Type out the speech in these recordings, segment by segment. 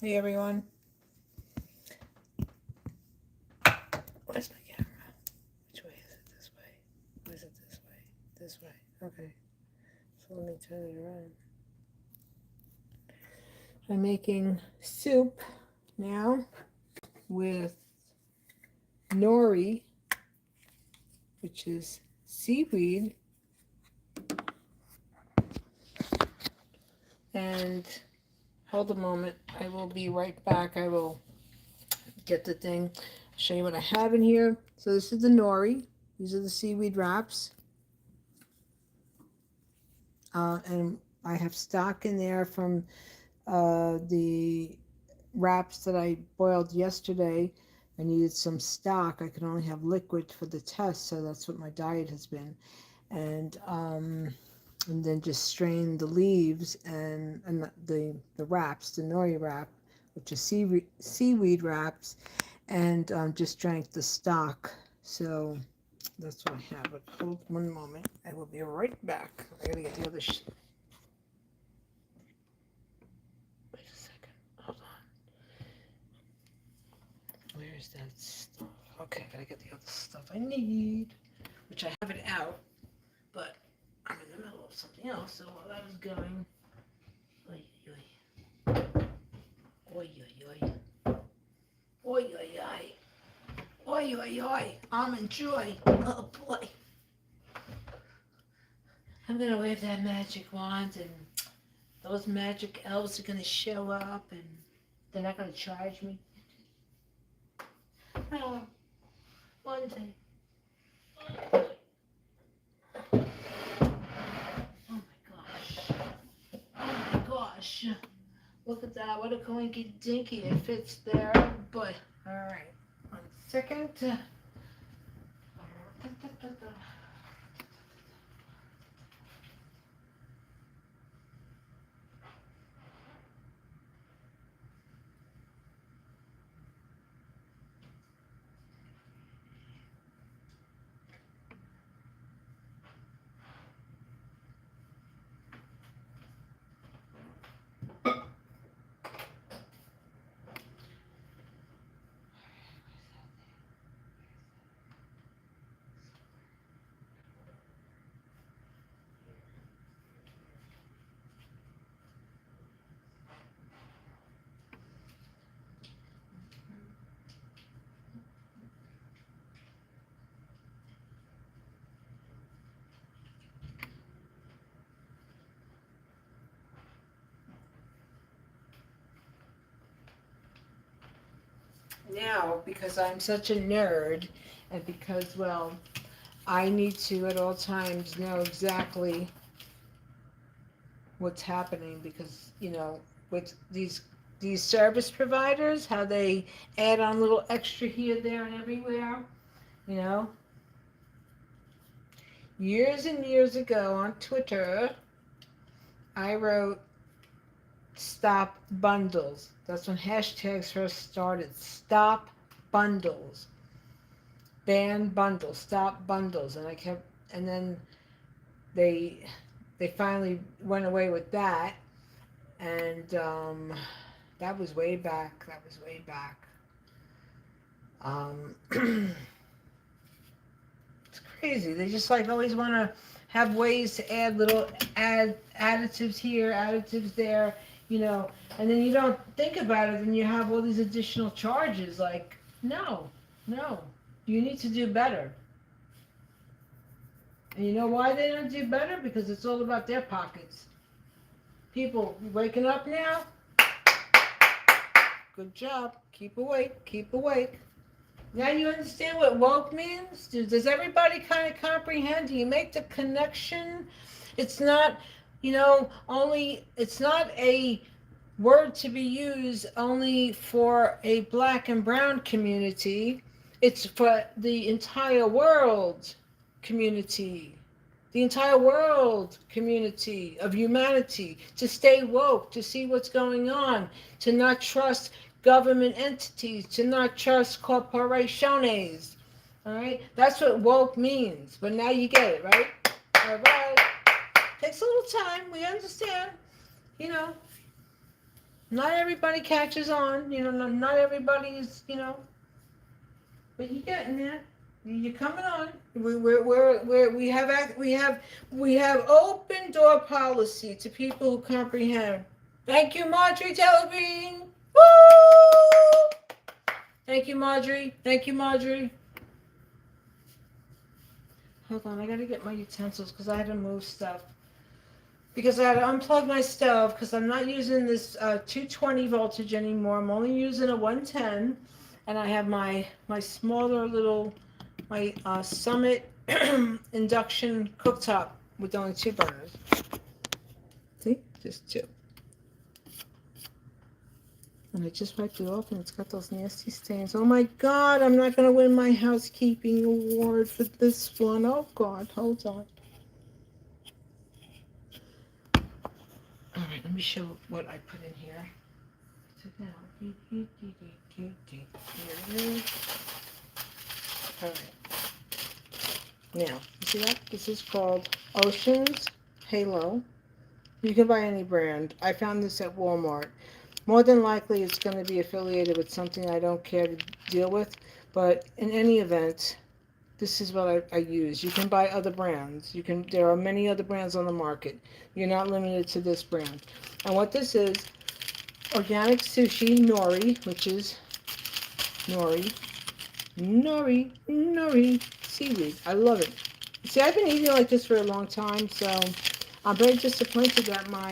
Hey everyone. Where's my camera? Which way is it? This way? Or is it this way? This way. Okay. So let me turn it around. I'm making soup now with nori, which is seaweed, and hold a moment. I will be right back. I will get the thing, show you what I have in here. So this is the nori. These are the seaweed wraps. And I have stock in there from the wraps that I boiled yesterday. I needed some stock. I could only have liquid for the test, so that's what my diet has been. And then just strain the leaves and the wraps, the nori wrap, which is seaweed wraps, and just drank the stock. So that's what I have. But hold one moment. I will be right back. I gotta get the other. Wait a second. Hold on. Where's that stuff? Okay, gotta get the other stuff I need, which I have it out, but I'm in the middle of something else. So while that is going, oi oi oi oi oi oi oi oi oi, almond joy. Oh boy, I'm gonna wave that magic wand, and those magic elves are gonna show up, and they're not gonna charge me. Oh, one day. Oh my gosh. Oh my gosh. Look at that. What a coinky dinky. It fits there. But, alright. 1 second. Now, because I'm such a nerd, and because, well, I need to at all times know exactly what's happening because, with these service providers, how they add on a little extra here, there, and everywhere, you know. Years and years ago on Twitter, I wrote stop bundles. That's when hashtags first started. Stop bundles. Ban bundles. Stop bundles. And then they they finally went away with that. And that was way back. It's crazy. They just like always want to have ways to add little additives here, additives there, and then you don't think about it, and you have all these additional charges. Like, no, no, you need to do better. And you know why they don't do better? Because it's all about their pockets. People waking up now. Good job. Keep awake. Keep awake. Now you understand what woke means? Does everybody kind of comprehend? Do you make the connection? It's not, it's not a word to be used only for a black and brown community. It's for the entire world community. The entire world community of humanity to stay woke, to see what's going on, to not trust government entities, to not trust corporations. All right, that's what woke means. But now you get it, right? All right, takes a little time. We understand, you know. Not everybody catches on, not everybody is, but you're getting there. You're coming on. We have open door policy to people who comprehend. Thank you, Marjorie Taylor Greene. Woo! Thank you, Marjorie. Thank you, Marjorie. Hold on, I gotta get my utensils because I had to move stuff. Because I had to unplug my stove because I'm not using this 220 voltage anymore. I'm only using a 110. And I have my smaller little, my Summit induction cooktop with only 2 burners. See? Just 2. And I just wiped it off and it's got those nasty stains. Oh my God, I'm not going to win my housekeeping award for this one. Oh God, hold on. All right, let me show what I put in here. Here it is. All right. Now, you see that? This is called Oceans Halo. You can buy any brand. I found this at Walmart. More than likely, it's going to be affiliated with something I don't care to deal with. But in any event, this is what I use. You can buy other brands. There are many other brands on the market. You're not limited to this brand. And what this is, organic sushi nori, which is nori seaweed. I love it. See, I've been eating like this for a long time, so I'm very disappointed that my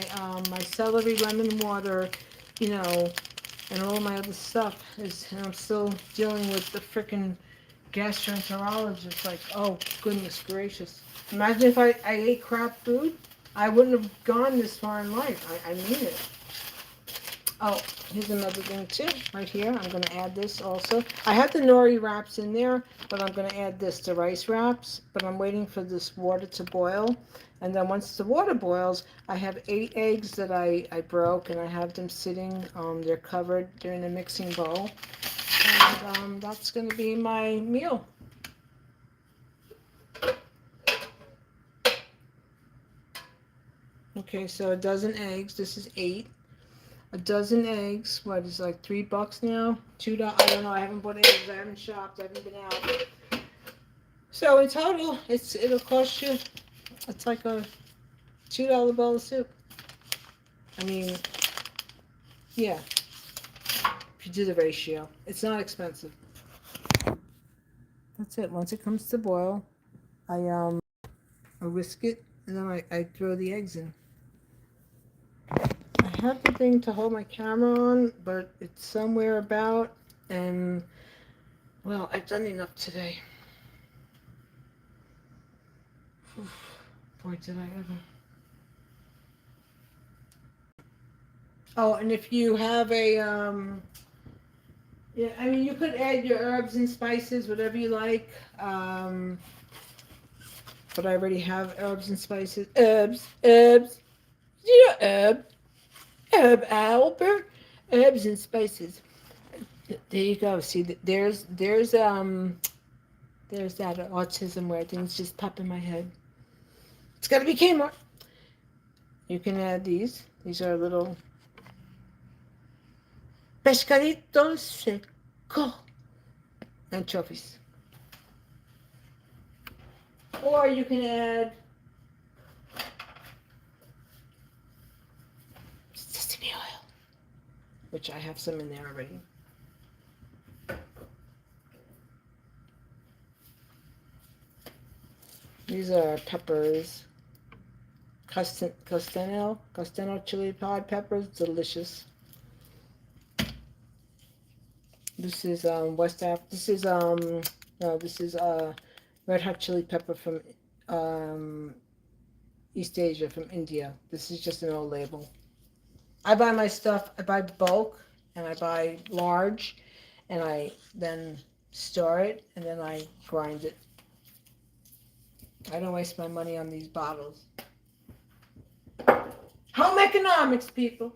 celery lemon water, and all my other stuff and I'm still dealing with the freaking gastroenterologist. Like, oh goodness gracious! Imagine if I ate crap food, I wouldn't have gone this far in life. I mean it. Oh, here's another thing too, right here. I'm going to add this also. I have the nori wraps in there, but I'm going to add this, the rice wraps. But I'm waiting for this water to boil. And then once the water boils, I have 8 eggs that I broke, and I have them sitting. They're covered. They're in a mixing bowl. And that's going to be my meal. Okay, so a dozen eggs. This is 8. A dozen eggs, what is like $3 now? $2, I don't know, I haven't bought eggs, I haven't shopped, I haven't been out. So in total, it'll cost you, it's like a $2 bowl of soup. I mean, yeah, if you do the ratio. It's not expensive. That's it. Once it comes to boil, I whisk it, and then I throw the eggs in. I have the thing to hold my camera on, but it's somewhere about, and, well, I've done enough today. Boy, did I ever. Oh, and if you have a, yeah, I mean, you could add your herbs and spices, whatever you like, but I already have herbs and spices. Herbs, herb Albert, herbs and spices. There you go. See, there's that autism where things just pop in my head. It's got to be Kmart. You can add these. These are little pescaditos seco anchovies. Or you can add sesame oil, which I have some in there already. These are peppers. Costano chili pod peppers, delicious. This is West Africa. This is no, this is red hot chili pepper from East Asia, from India. This is just an old label. I buy my stuff. I buy bulk and I buy large, and I then store it and then I grind it. I don't waste my money on these bottles. Home economics, people.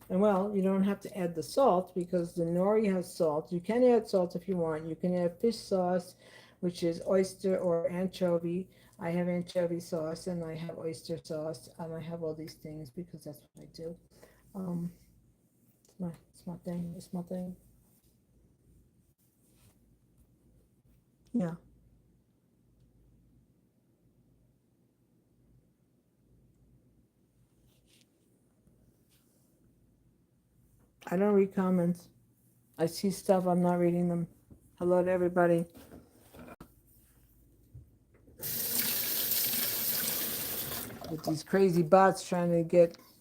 And well, you don't have to add the salt because the nori has salt. You can add salt if you want. You can add fish sauce, which is oyster or anchovy. I have anchovy sauce and I have oyster sauce and I have all these things because that's what I do. Um, it's my thing. It's my thing. Yeah. I don't read comments. I see stuff. I'm not reading them. Hello to everybody. With these crazy bots trying to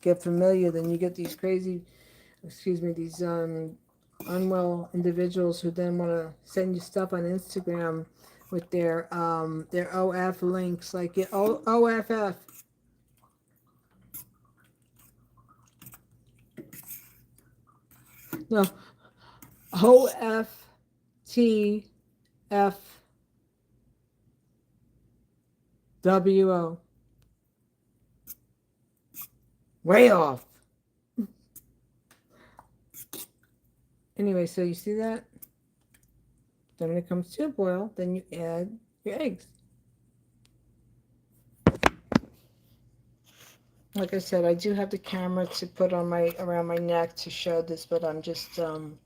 get familiar, then you get these crazy, excuse me, these unwell individuals who then want to send you stuff on Instagram with their OF links, like OFF. No, OFTFWO. Way off. Anyway, so you see that? Then when it comes to a boil, then you add your eggs. Like I said, I do have the camera to put on around my neck to show this, but I'm just I'm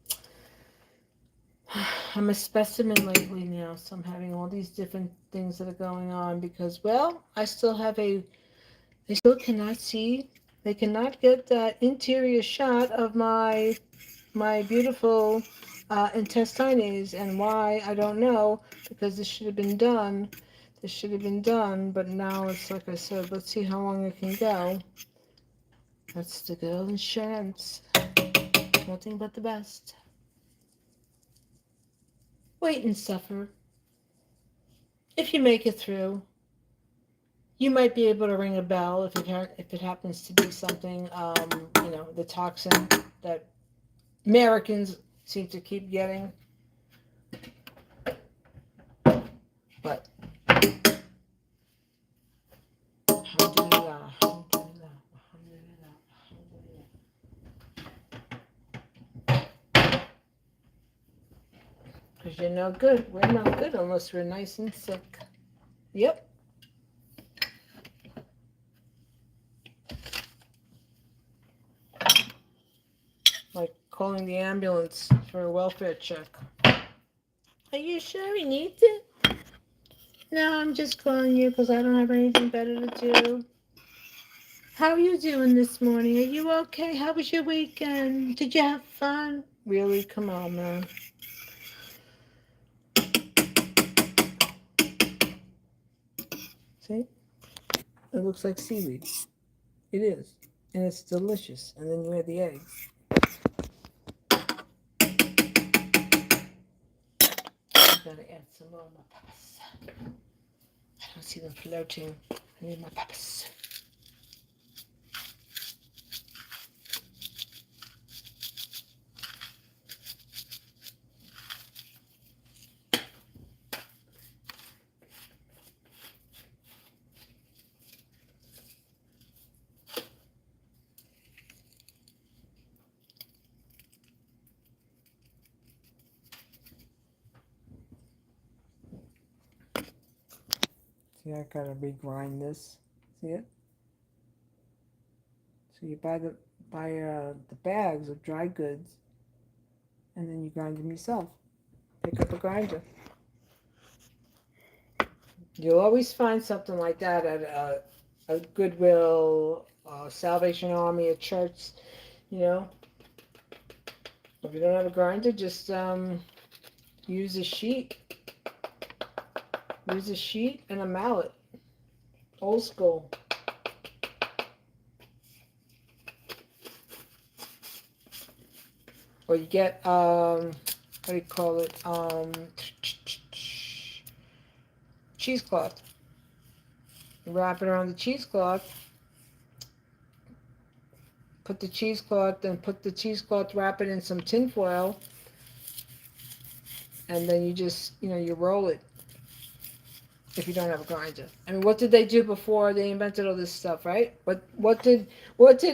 a specimen lately now, so I'm having all these different things that are going on because, well, they still cannot see, they cannot get that interior shot of my beautiful intestines, and why, I don't know, because this should have been done. This should have been done, but now it's like I said, let's see how long it can go. That's the girl insurance. Nothing but the best. Wait and suffer. If you make it through, you might be able to ring a bell if it happens to be something, the toxin that Americans seem to keep getting. But alhamdulillah, alhamdulillah, alhamdulillah, alhamdulillah. Because you're no good. We're no good unless we're nice and sick. Yep. Like calling the ambulance for a welfare check. Are you sure he needs it? No, I'm just calling you because I don't have anything better to do. How are you doing this morning? Are you okay? How was your weekend? Did you have fun? Really? Come on, man. See? It looks like seaweed. It is. And it's delicious. And then you add the eggs. I'm going to add some more of my peppers. I don't see them floating. I need my peppers. See, I gotta regrind this. See it? So you buy the bags of dry goods, and then you grind them yourself. Pick up a grinder. You'll always find something like that at a Goodwill, Salvation Army, a church. You know, if you don't have a grinder, just use a sheet. Use a sheet and a mallet. Old school. Or you get, what do you call it? Cheesecloth. You wrap it around the cheesecloth. Put the cheesecloth, wrap it in some tin foil. And then you just, you roll it. if you don't have a grinder. I mean, what did they do before they invented all this stuff, right? What did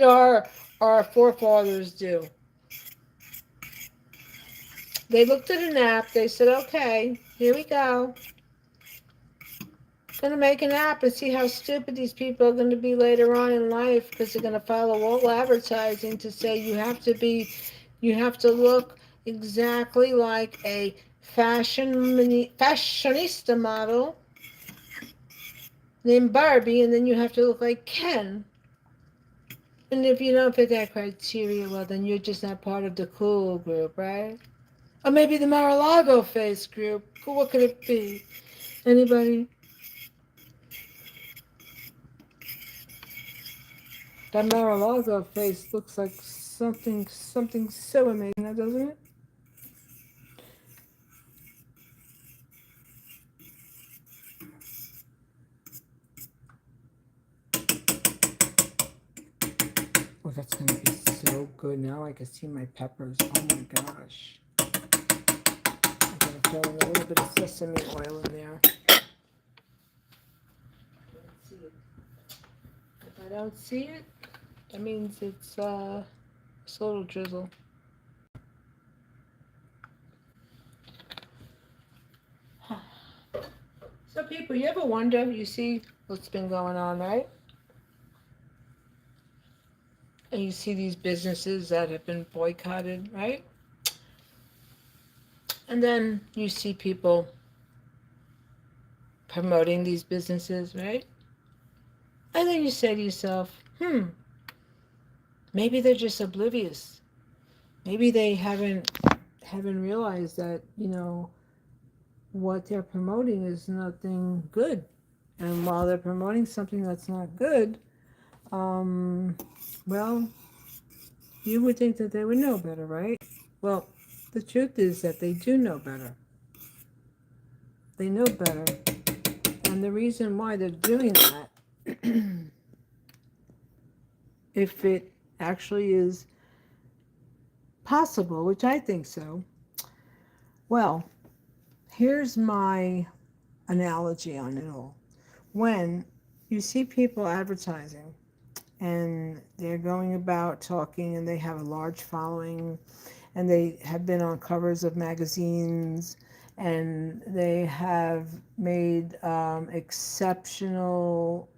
our forefathers do? They looked at an app. They said, "Okay, here we go. Gonna make an app and see how stupid these people are going to be later on in life, because they're going to follow all advertising to say you have to look exactly like a fashionista model named Barbie, and then you have to look like Ken. And if you don't fit that criteria, well, then you're just not part of the cool group, right? Or maybe the Mar-a-Lago face group. What could it be? Anybody? That Mar-a-Lago face looks like something so amazing, doesn't it? Oh, that's going to be so good. Now I can see my peppers. Oh my gosh. I'm going to throw in a little bit of sesame oil in there. If I don't see it, that means it's a little drizzle. So people, you ever wonder, you see what's been going on, right? And you see these businesses that have been boycotted, right? And then you see people promoting these businesses, right? And then you say to yourself, maybe they're just oblivious. Maybe they haven't realized that, what they're promoting is nothing good. And while they're promoting something that's not good, well, you would think that they would know better, right? Well, the truth is that they do know better. They know better. And the reason why they're doing that, if it actually is possible, which I think so, well, here's my analogy on it all. When you see people advertising and they're going about talking and they have a large following and they have been on covers of magazines and they have made an exceptional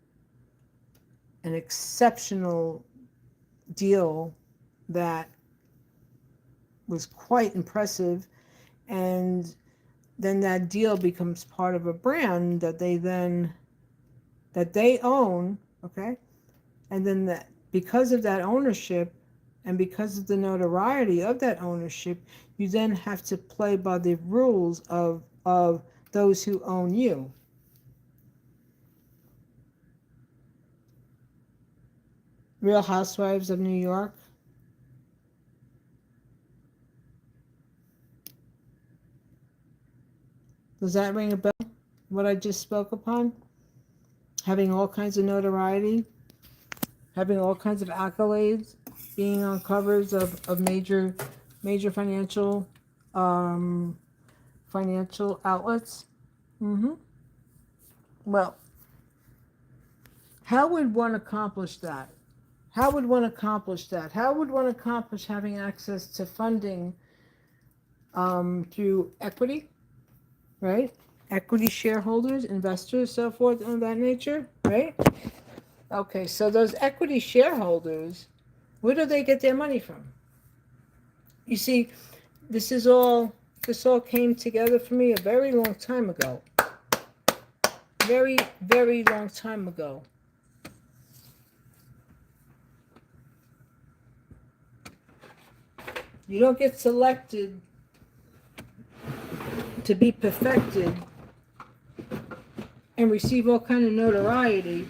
deal that was quite impressive, and then that deal becomes part of a brand that they own, okay? And then that, because of that ownership and because of the notoriety of that ownership, you then have to play by the rules of those who own you. Real Housewives of New York. Does that ring a bell? What I just spoke upon? Having all kinds of notoriety, having all kinds of accolades, being on covers of major financial outlets. Well, how would one accomplish that? How would one accomplish that? How would one accomplish having access to funding through equity, right? Equity shareholders, investors, so forth, and that nature, right? Okay, so those equity shareholders, where do they get their money from? You see, this all came together for me a very long time ago. Very, very long time ago. You don't get selected to be perfected and receive all kind of notoriety